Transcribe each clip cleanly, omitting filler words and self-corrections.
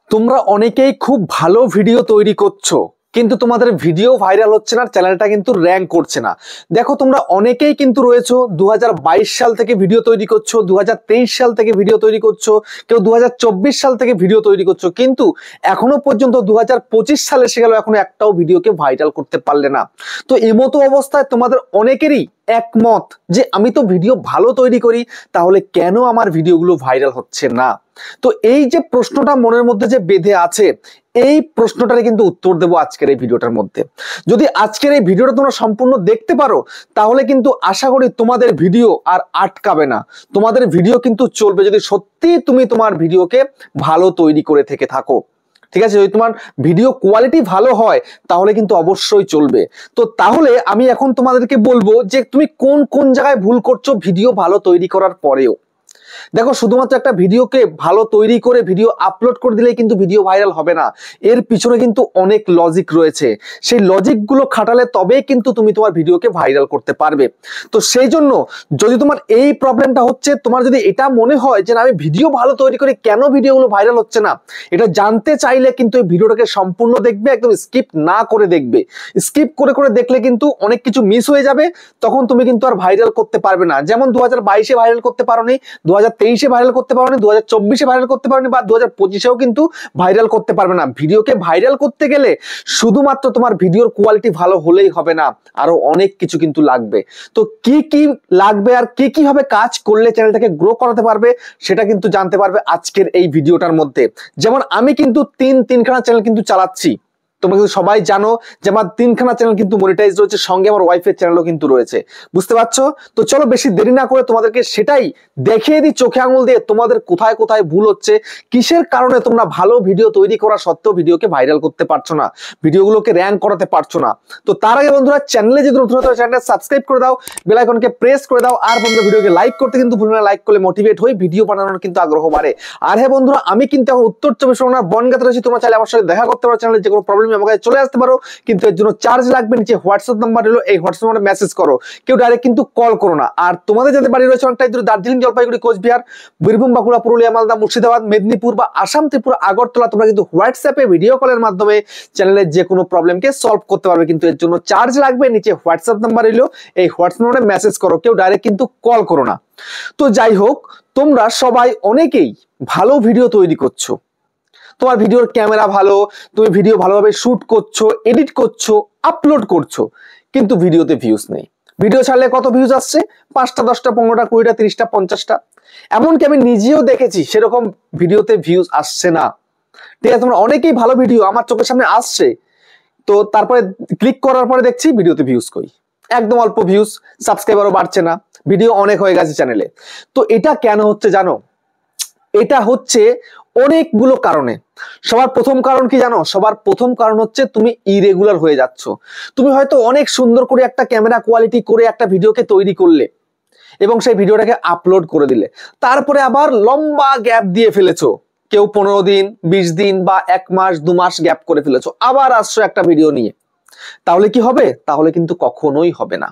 তোমরা অনেকেই খুব ভালো ভিডিও তৈরি করছো, কিন্তু তোমাদের ভিডিও ভাইরাল হচ্ছে না, চ্যানেলটা কিন্তু র‍্যাঙ্ক করছে না। দেখো, তোমরা অনেকেই কিন্তু রয়েছো 2022 সাল থেকে ভিডিও তৈরি করছো, 2023 সাল থেকে ভিডিও তৈরি করছো, কেউ 2024 সাল থেকে ভিডিও তৈরি করছো, কিন্তু এখনো পর্যন্ত 2025 সালে এসে গেল, এখনো একটাও ভিডিওকে ভাইরাল করতে পারলে না। তো এমতো অবস্থায় তোমাদের অনেকেরই একমত যে আমি তো ভিডিও ভালো তৈরি করি, তাহলে কেন আমার ভিডিওগুলো ভাইরাল হচ্ছে না? তো এই যে প্রশ্নটা মনের মধ্যে যে বেঁধে আছে, এই প্রশ্নটার কিন্তু উত্তর দেবো আজকের এই ভিডিওটার মধ্যে। যদি আজকের এই ভিডিওটা তোমরা সম্পূর্ণ দেখতে পারো, তাহলে কিন্তু আশা করি তোমাদের ভিডিও আর আটকাবে না, তোমাদের ভিডিও কিন্তু চলবে, যদি সত্যি তুমি তোমার ভিডিওকে ভালো তৈরি করে থেকে থাকো। ঠিক আছে, যদি তোমার ভিডিও কোয়ালিটি ভালো হয় তাহলে কিন্তু অবশ্যই চলবে। তো তাহলে আমি এখন তোমাদেরকে বলবো যে তুমি কোন কোন জায়গায় ভুল করছো ভিডিও ভালো তৈরি করার পরেও। দেখো, শুধুমাত্র একটা ভিডিওকে ভালো তৈরি করে ভিডিও আপলোড করে দিলেই কিন্তু ভিডিও ভাইরাল হবে না, এর পিছনে কিন্তু অনেক লজিক রয়েছে। সেই লজিকগুলো খাটালে তবেই কিন্তু তুমি তোমার ভিডিওকে ভাইরাল করতে পারবে। তো সেই জন্য যদি তোমার এই প্রবলেমটা হচ্ছে, তোমার যদি এটা মনে হয় যে না আমি ভিডিও ভালো তৈরি করি, কেন ভিডিওগুলো ভাইরাল হচ্ছে না, এটা জানতে চাইলে কিন্তু এই ভিডিওটাকে সম্পূর্ণ দেখবে, একদম স্কিপ না করে দেখবে। স্কিপ করে করে দেখলে কিন্তু অনেক কিছু মিস হয়ে যাবে, তখন তুমি কিন্তু আর ভাইরাল করতে পারবে না। যেমন 2022-এ ভাইরাল করতে পারোনি, 2023-এ ভাইরাল করতে পারোনি, 2024-এ ভাইরাল করতে পারোনি, বা 2025-এও কিন্তু ভাইরাল করতে পারবে না। ভিডিওকে ভাইরাল করতে গেলে শুধুমাত্র তোমার ভিডিওর কোয়ালিটি ভালো হলেই হবে না, আরো অনেক কিছু কিন্তু লাগবে। তো কি কি লাগবে আর কি কি ভাবে কাজ করলে চ্যানেলটাকে গ্রো করাতে পারবে, সেটা কিন্তু জানতে পারবে আজকের এই ভিডিওটার মধ্যে। যেমন আমি কিন্তু তিনখানা চ্যানেল কিন্তু চালাচ্ছি, তোমরা কিন্তু সবাই জানো যে আমার 3খানা চ্যানেল কিন্তু মনিটাইজ রয়েছে, সঙ্গে আমার ওয়াইফের চ্যানেলও কিন্তু রয়েছে, বুঝতে পারছো? তো চলো বেশি দেরি না করে তোমাদেরকে সেটাই দেখিয়ে দিই চোখে আঙুল দিয়ে, তোমাদের কোথায় কোথায় ভুল হচ্ছে, কিসের কারণে তোমরা ভালো ভিডিও তৈরি করা সত্ত্বেও ভিডিওকে ভাইরাল করতে পারছো না, ভিডিওগুলোকে র‍্যাঙ্ক করাতে পারছো না। তো তার আগে বন্ধুরা, চ্যানেলে যদি নতুন হতে চ্যানেলটা সাবস্ক্রাইব করে দাও, বেল আইকনকে প্রেস করে দাও, আর বন্ধুরা ভিডিওকে লাইক করতে কিন্তু ভুলবে না, লাইক করলে মোটিভেট হই, ভিডিও বানানোর কিন্তু আগ্রহ বাড়ে। আর হ্যাঁ বন্ধুরা, আমি কিন্তু এখন উত্তর 24 পরগনার বনগাঁতে রয়েছি, তোমরা চাইলে আমার সাথে দেখা করতে পারো, চ্যানেলে যে কোনো প্রবলেম আমার কাছে চলে আসতে পারো, কিন্তু এর জন্য চার্জ লাগবে। নিচে হোয়াটসঅ্যাপ নাম্বার হলো, এই হোয়াটসঅ্যাপ নাম্বারে মেসেজ করো, কেউ ডাইরেক্ট কিন্তু কল করো না। আর তোমাদের যাদের বাড়ি রয়েছে অনেকটাই দূরে, দার্জিলিং, জলপাইগুড়ি, কোচবিহার, বীরভূম, বাঁকুড়া, পুরুলিয়া, মালদা, মুর্শিদাবাদ, মেদিনীপুর বা আসাম, ত্রিপুরা, আগরতলা, তোমরা কিন্তু হোয়াটসঅ্যাপে ভিডিও কলের মাধ্যমে চ্যানেলের যে কোনো প্রবলেমকে সলভ করতে পারবে, কিন্তু এর জন্য চার্জ লাগবে। নিচে হোয়াটসঅ্যাপ নাম্বার হলো, এই হোয়াটসঅ্যাপ নাম্বারে মেসেজ করো, কেউ ডাইরেক্ট কিন্তু কল করো না। তো যাই হোক, তোমরা সবাই অনেকেই ভালো ভিডিও তৈরি করছো, তোমার ভিডিওর ক্যামেরা ভালো, তুমি ভিডিও ভালোভাবে শুট করছো, এডিট করছো, আপলোড করছো, কিন্তু ভিডিওতে ভিউজ নেই। ভিডিও ছাড়লে কত ভিউজ আসছে? 5টা, 10টা, 15টা, 20টা, 30টা, 50টা। এমনকি আমি নিজেও দেখেছি সেরকম ভিডিওতে ভিউজ আসছে না। ঠিক আছে, তোমরা অনেকেই ভালো ভিডিও আমার চোখের সামনে আসছে, তো তারপরে ক্লিক করার পরে দেখছি ভিডিওতে ভিউজ কই, একদম অল্প ভিউজ, সাবস্ক্রাইবারও বাড়ছে না, ভিডিও অনেক হয়ে গেছে চ্যানেলে। তো এটা কেন হচ্ছে জানো? এটা হচ্ছে অনেকগুলো কারণে। সবার প্রথম কারণ কি জানো? সবার প্রথম কারণ হচ্ছে তুমি ইরেগুলার হয়ে যাচ্ছ। তুমি হয়তো অনেক সুন্দর করে একটা ক্যামেরা কোয়ালিটি করে একটা ভিডিওকে তৈরি করলে এবং সেই ভিডিওটাকে আপলোড করে দিলে, তারপরে আবার লম্বা গ্যাপ দিয়ে ফেলেছো, কেউ 15 দিন, 20 দিন বা 1 মাস 2 মাস গ্যাপ করে ফেলেছো, আবার আসছো একটা ভিডিও নিয়ে। তাহলে কি হবে? তাহলে কিন্তু কখনোই হবে না।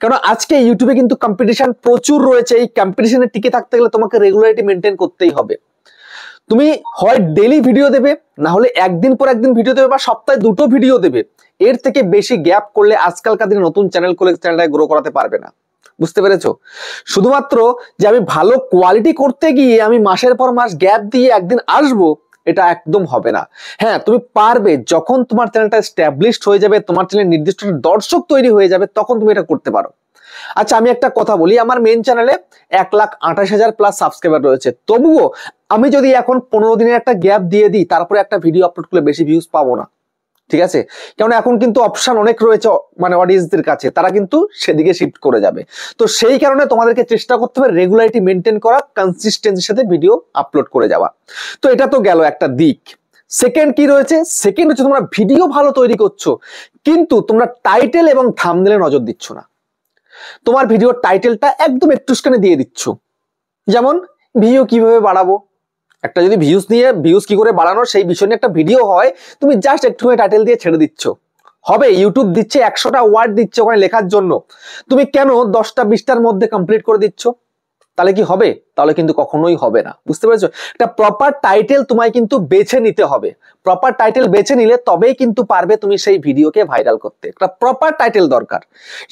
কারণ আজকে ইউটিউবে কিন্তু কম্পিটিশন প্রচুর রয়েছে, এই কম্পিটিশনে টিকে থাকতে গেলে তোমাকে রেগুলারিটি মেনটেন করতেই হবে। তুমি হয় ডেইলি ভিডিও দেবে, না হলে একদিন পর একদিন ভিডিও দেবে, বা সপ্তাহে 2টো ভিডিও দেবে। এর থেকে বেশি গ্যাপ করলে আজকালকার দিনে নতুন চ্যানেল খুলে চ্যানেলটাকে গ্রো করাতে পারবে না, বুঝতে পেরেছো? শুধুমাত্র যে আমি ভালো কোয়ালিটি করতে গিয়ে আমি মাসের পর মাস গ্যাপ দিয়ে একদিন আসবো, এটা একদম হবে না। হ্যাঁ, তুমি পারবে যখন তোমার চ্যানেলটা এস্টাবলিশড হয়ে যাবে, তোমার চ্যানেলে নির্দিষ্ট দর্শক তৈরি হয়ে যাবে, তখন তুমি এটা করতে পারো। আচ্ছা, আমি একটা কথা বলি, আমার মেন চ্যানেলে 1,28,000 প্লাস সাবস্ক্রাইবার রয়েছে, তবুও আমি যদি এখন 15 দিনের একটা গ্যাপ দিয়ে দিই, তারপরে একটা ভিডিও আপলোড করলে বেশি ভিউজ পাবো না। ঠিক আছে, কারণ এখন কিন্তু অপশন অনেক রয়েছে, মানে অডিয়েন্সদের কাছে, তারা কিন্তু সেদিকে শিফট করে যাবে। তো সেই কারণে তোমাদেরকে চেষ্টা করতে হবে রেগুলারিটি মেনটেন করা, কনসিস্টেন্সির সাথে ভিডিও আপলোড করে যাওয়া। তো এটা তো গেল একটা দিক। সেকেন্ড কি রয়েছে? সেকেন্ড হচ্ছে তোমরা ভিডিও ভালো তৈরি করছো, কিন্তু তোমরা টাইটেল এবং থাম্বনেলে নজর দিচ্ছ না। তোমার ভিডিওর টাইটেলটা একদম একটুখানি দিয়ে দিচ্ছ, যেমন ভিউ কিভাবে বাড়াবো, একটা যদি ভিউজ কি করে বাড়ানো সেই বিষয় নিয়ে একটা ভিডিও হয়, তুমি জাস্ট একটু টাইটেল দিয়ে ছেড়ে দিচ্ছ। হবে, ইউটিউব দিচ্ছে 100টা ওয়ার্ড দিচ্ছে ওখানে লেখার জন্য, তুমি কেন 10টা 20টার মধ্যে কমপ্লিট করে দিচ্ছ? তাহলে কি হবে? তাহলে কিন্তু কখনোই হবে না। বুঝতে পেরেছো? একটা প্রপার টাইটেল তোমায় কিন্তু বেছে নিতে হবে। প্রপার টাইটেল বেছে নিলে তবেই কিন্তু পারবে তুমি সেই ভিডিওকে ভাইরাল করতে। একটা প্রপার টাইটেল দরকার।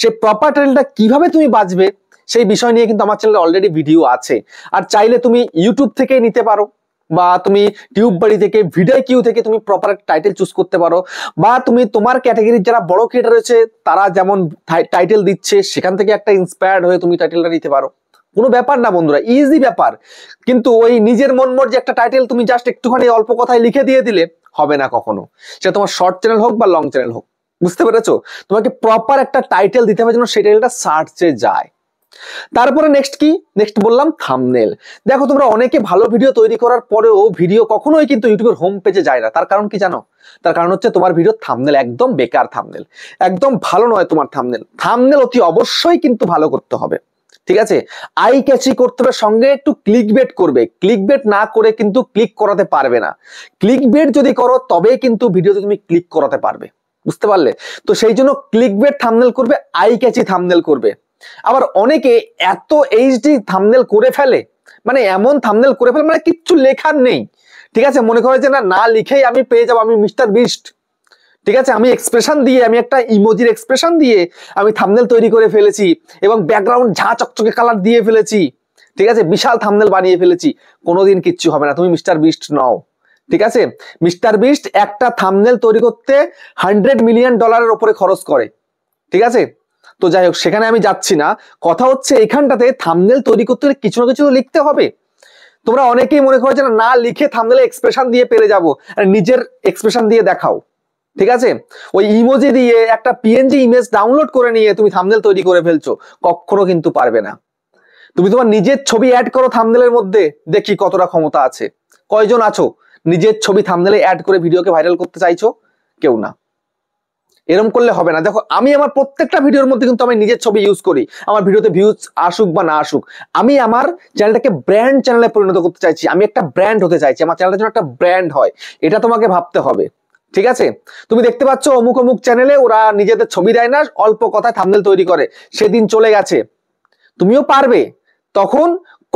সেই প্রপার টাইটেলটা কিভাবে তুমি বাছবে সেই বিষয় নিয়ে কিন্তু আমার চ্যানেলে অলরেডি ভিডিও আছে। আর চাইলে তুমি ইউটিউব থেকেই নিতে পারো, বা তুমি টিউব বাড়ি থেকে, ভিডিও কিউ থেকে তুমি প্রপার টাইটেল চুজ করতে পারো, বা তুমি তোমার ক্যাটাগরির যারা বড় ক্রিয়েটর রয়েছে তারা যেমন টাইটেল দিচ্ছে সেখান থেকে একটা ইন্সপায়ার্ড হয়ে তুমি টাইটেলটা নিতে পারো। কোনো ব্যাপার না বন্ধুরা, ইজি ব্যাপার। কিন্তু ওই নিজের মন মর্জি একটা টাইটেল তুমি জাস্ট একটুখানি অল্প কথায় লিখে দিয়ে দিলে হবে না কখনো, সেটা তোমার শর্ট চ্যানেল হোক বা লং চ্যানেল হোক। বুঝতে পেরেছো? তোমাকে প্রপার একটা টাইটেল দিতে হবে যেন সেই টাইটেলটা সার্চে যায়। তারপরে নেক্সট কি? নেক্সট বললাম থাম্বনেল। দেখো তোমরা অনেকে ভালো ভিডিও তৈরি করার পরেও ভিডিও কখনোই কিন্তু ইউটিউবের হোম পেজে যায় না। তার কারণ কি জানো? তার কারণ হচ্ছে তোমার ভিডিও থাম্বনেল একদম বেকার, থাম্বনেল একদম ভালো নয়। তোমার থাম্বনেল থাম্বনেল অতি অবশ্যই কিন্তু ভালো করতে হবে। ঠিক আছে? আই ক্যাচি করতে হবে, সঙ্গে একটু ক্লিক বেট করবে। ক্লিক বেট না করে কিন্তু ক্লিক করাতে পারবে না। ক্লিক বেট যদি করো তবেই কিন্তু ভিডিওতে তুমি ক্লিক করাতে পারবে। বুঝতে পারলে? তো সেই জন্য ক্লিক বেট থাম্বনেল করবে, আই ক্যাচি থাম্বনেল করবে। আবার অনেকে এত এইচডি থাম্বনেল করে ফেলে, মানে এমন থাম্বনেল করে ফেলে মানে কিচ্ছু লেখার নেই। ঠিক আছে? মনে করে যে না লিখেই আমি পেয়ে যাবো, আমি মিস্টার বিস্ট। ঠিক আছে? আমি এক্সপ্রেশন দিয়ে, আমি একটা ইমোজির এক্সপ্রেশন দিয়ে আমি থাম্বনেল তৈরি করে ফেলেছি এবং ব্যাকগ্রাউন্ড ঝা চকচকে কালার দিয়ে ফেলেছি। ঠিক আছে? বিশাল থাম্বনেল বানিয়ে ফেলেছি। কোনোদিন কিচ্ছু হবে না, তুমি মিস্টার বিস্ট নও। ঠিক আছে? মিস্টার বিস্ট একটা থাম্বনেল তৈরি করতে $100 মিলিয়ন উপরে খরচ করে। ঠিক আছে? তো যাই হোক, সেখানে আমি যাচ্ছি না। কথা হচ্ছে এখানটাতে থাম্বনেল তৈরি করতে হলে কিছু না কিছু লিখতে হবে। তোমরা অনেকেই মনে করো যে না লিখে থাম্বনেলে এক্সপ্রেশন দিয়ে পেরে যাবো, আর নিজের এক্সপ্রেশন দিয়ে দেখাও। ঠিক আছে? ওই ইমোজি দিয়ে একটা পিএনজি ইমেজ ডাউনলোড করে নিয়ে তুমি থাম্বনেল তৈরি করে ফেলছো, কখনো কিন্তু পারবে না। তুমি তোমার নিজের ছবি অ্যাড করো থাম্বনেলের মধ্যে, দেখি কতটা ক্ষমতা আছে। কয়জন আছো নিজের ছবি থাম্বনেলে অ্যাড করে ভিডিওকে ভাইরাল করতে চাইছো? কেউ না। এরকম করলে হবে না। দেখো আমি আমার প্রত্যেকটা ভিডিওর মধ্যে কিন্তু আমি নিজের ছবি ইউজ করি। আমার ভিডিওতে ভিউজ আসুক বা না আসুক, আমি আমার চ্যানেলটাকে ব্র্যান্ড চ্যানেলে পরিণত করতে চাইছি। আমি একটা ব্র্যান্ড হতে চাইছি, আমার চ্যানেলটা যেন একটা ব্র্যান্ড হয়, এটা তোমাকে ভাবতে হবে। ঠিক আছে? তুমি দেখতে পাচ্ছ অমুক অমুক চ্যানেলে ওরা নিজেদের ছবি দেয় না, অল্প কথায় থাম্বনেল তৈরি করে, সেদিন চলে গেছে। তুমিও পারবে। তখন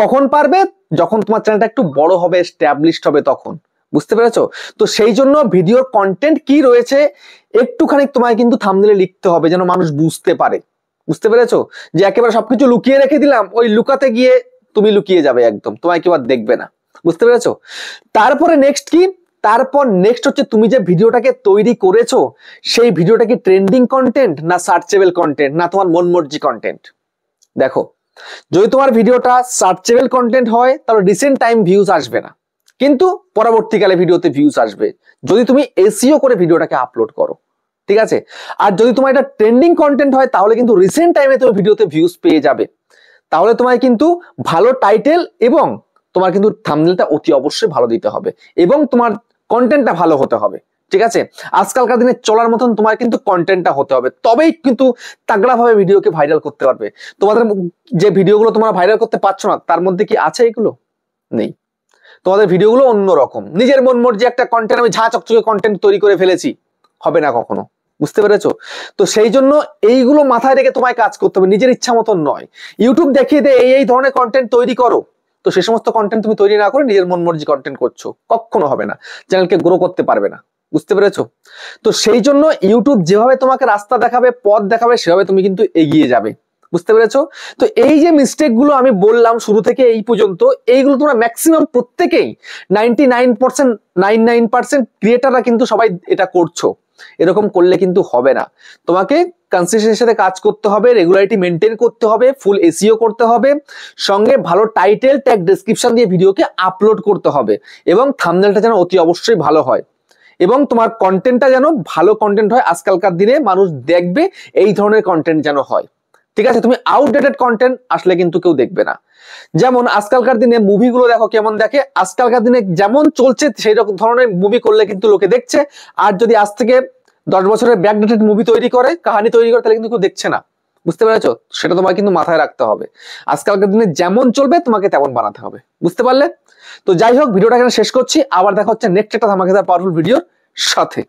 কখন পারবে? যখন তোমার চ্যানেলটা একটু বড় হবে, এস্টাবলিশড হবে তখন। বুঝতে পেরেছো? তো সেই জন্য ভিডিওর কন্টেন্ট কি রয়েছে একটুখানি তোমায় কিন্তু থাম্বনেলে লিখতে হবে যেন মানুষ বুঝতে পারে। বুঝতে পেরেছো? যে একেবারে সবকিছু লুকিয়ে রেখে দিলাম, ওই লুকাতে গিয়ে তুমি লুকিয়ে যাবে একদম, তোমায় কেউ আর দেখবে না। বুঝতে পেরেছো? তারপরে নেক্সট কি? তারপর নেক্সট হচ্ছে তুমি যে ভিডিওটাকে তৈরি করেছো সেই ভিডিওটা কি ট্রেন্ডিং কন্টেন্ট, না সার্চেবল কন্টেন্ট, না তোমার মন মর্জি কন্টেন্ট? দেখো, যদি তোমার ভিডিওটা সার্চেবল কন্টেন্ট হয় তাহলে রিসেন্ট টাইম ভিউজ আসবে না, কিন্তু পরবর্তীকালে ভিডিওতে ভিউজ আসবে যদি তুমি এসইও করে ভিডিওটাকে আপলোড করো। ঠিক আছে? আর যদি তোমার এটা ট্রেন্ডিং কন্টেন্ট হয় তাহলে কিন্তু রিসেন্ট টাইমে তুমি ভিডিওতে ভিউজ পেয়ে যাবে। তাহলে তোমায় কিন্তু ভালো টাইটেল এবং তোমার কিন্তু থাম্বনেলটা অতি অবশ্যই ভালো দিতে হবে এবং তোমার কন্টেন্টটা ভালো হতে হবে। ঠিক আছে? আজকালকার দিনে চলার মতন তোমার কিন্তু কন্টেন্টটা হতে হবে, তবেই কিন্তু তাগড়া ভাবে ভিডিওকে ভাইরাল করতে পারবে। তোমাদের যে ভিডিওগুলো তোমরা ভাইরাল করতে পারছো না তার মধ্যে কি আছে এগুলো? নেই। তোমাদের ভিডিওগুলো অন্যরকম, নিজের মন মর্জি একটা কন্টেন্ট, আমি ঝাঁ চকচকে কন্টেন্ট তৈরি করে ফেলেছি, হবে না কখনো। বুঝতে পেরেছো? তো সেই জন্য এইগুলো মাথায় রেখে তোমায় কাজ করতে হবে, নিজের ইচ্ছা মতন নয়। ইউটিউব দেখিয়ে দে এই ধরনের কন্টেন্ট তৈরি করো, তো সেই সমস্ত কন্টেন্ট তুমি তৈরি না করে নিজের মন মর্জি কন্টেন্ট করছো, কখনো হবে না, চ্যানেলকে গ্রো করতে পারবে না। বুঝতে পেরেছো? তো সেই জন্য ইউটিউব যেভাবে তোমাকে রাস্তা দেখাবে, পথ দেখাবে, সেভাবে তুমি কিন্তু এগিয়ে যাবে। বুঝতে পেরেছো? তো এই যে মিস্টেক গুলো আমি বললাম শুরু থেকে এই পর্যন্ত, এইগুলো তোমরা ম্যাক্সিমাম প্রত্যেকেই 99% ক্রিয়েটাররা কিন্তু সবাই এটা করছো। এরকম করলে কিন্তু হবে না। তোমাকে কনসিস্টেন্সির সাথে কাজ করতে হবে, রেগুলারিটি মেনটেন করতে হবে, ফুল এসইও করতে হবে, সঙ্গে ভালো টাইটেল ট্যাগ ডেসক্রিপশন দিয়ে ভিডিওকে আপলোড করতে হবে এবং থাম্বনেলটা যেন অতি অবশ্যই ভালো হয় এবং তোমার কন্টেন্টটা যেন ভালো কন্টেন্ট হয়। আজকালকার দিনে মানুষ দেখবে এই ধরনের কন্টেন্ট যেন হয়। ঠিক আছে? তুমি আউটডেটেড কন্টেন্ট আসলে কিন্তু কেউ দেখবে না। যেমন আজকালকার দিনে মুভিগুলো দেখো কেমন দেখে, আজকালকার দিনে যেমন চলছে সেই রকম ধরনের মুভি করলে কিন্তু লোকে দেখছে। আর যদি আজ থেকে 10 বছরের ব্যাকডেটেড মুভি তৈরি করে, কাহিনী তৈরি করে, তাহলে কিন্তু কেউ দেখছে না। বুঝতে পেরেছো? সেটা তোমাকে কিন্তু মাথায় রাখতে হবে। আজকালকার দিনে যেমন চলবে তোমাকে তেমন বানাতে হবে। বুঝতে পারলে? তো যাই হোক, ভিডিওটা এখানে শেষ করছি। আবার দেখা হচ্ছে নেক্সট একটা ধামাকেদার পাওয়ারফুল ভিডিওর সাথে।